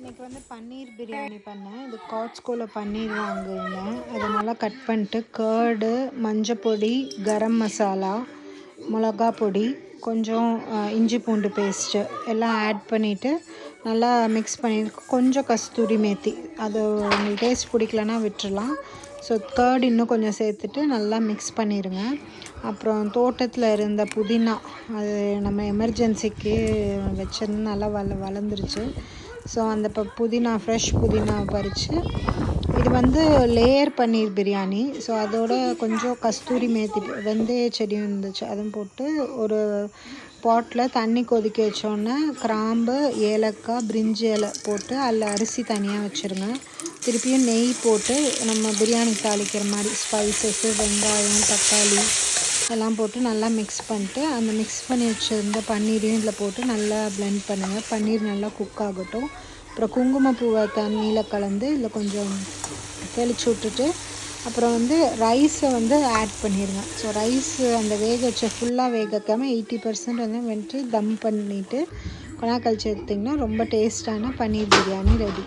இன்றைக்கி வந்து பன்னீர் பிரியாணி பண்ணேன். இது காட்ஸ்கோவில் பன்னீர் வாங்கியிருந்தேன். அதை நல்லா கட் பண்ணிட்டு கர்டு, மஞ்சப்பொடி, கரம் மசாலா, மிளகா பொடி, கொஞ்சம் இஞ்சி பூண்டு பேஸ்ட்டு எல்லாம் ஆட் பண்ணிவிட்டு நல்லா மிக்ஸ் பண்ணியிருக்கோம். கொஞ்சம் கஸ்தூரி மேத்தி, அது உங்களுக்கு டேஸ்ட் பிடிக்கலன்னா விட்டுறலாம். ஸோ கர்டு இன்னும் கொஞ்சம் சேர்த்துட்டு நல்லா மிக்ஸ் பண்ணிடுங்க. அப்புறம் தோட்டத்தில் இருந்த புதினா, அது நம்ம எமர்ஜென்சிக்கு வச்சது நல்லா வளர்ந்துருச்சு. ஸோ அந்த புதினா, ஃப்ரெஷ் புதினா பறித்து, இது வந்து லேயர் பன்னீர் பிரியாணி. ஸோ அதோட கொஞ்சம் கஸ்தூரி மேத்தி, வெந்தய செடியும் இருந்துச்சு, அதுவும் போட்டு ஒரு பாட்டில் தண்ணி கொதிக்க வச்சோன்னே கிராம்பு, ஏலக்காய், பிரிஞ்சி இலை போட்டு அதில் அரிசி தனியாக வச்சுருங்க. திருப்பியும் நெய் போட்டு நம்ம பிரியாணி தாளிக்கிற மாதிரி ஸ்பைசஸ்ஸு, வெங்காயம், தக்காளி எல்லாம் போட்டு நல்லா மிக்ஸ் பண்ணிட்டு அந்த மிக்ஸ் பண்ணி வச்சுருந்த பன்னீரையும் இதில் போட்டு நல்லா பிளெண்ட் பண்ணுங்கள். பன்னீர் நல்லா குக் ஆகட்டும். அப்புறம் குங்குமப்பூவை தண்ணியில் கலந்து இதில் கொஞ்சம் தெளித்து விட்டுட்டு அப்புறம் வந்து ரைஸை வந்து ஆட் பண்ணிடுங்க. ஸோ ரைஸு அந்த வேக வச்ச ஃபுல்லாக வேக வைக்காமல் 80% வந்து வந்துட்டு தம் பண்ணிவிட்டு கொஞ்ச நேரம் கழிச்சு எடுத்திங்கன்னா ரொம்ப டேஸ்ட்டான பன்னீர் பிரியாணி ரெடி.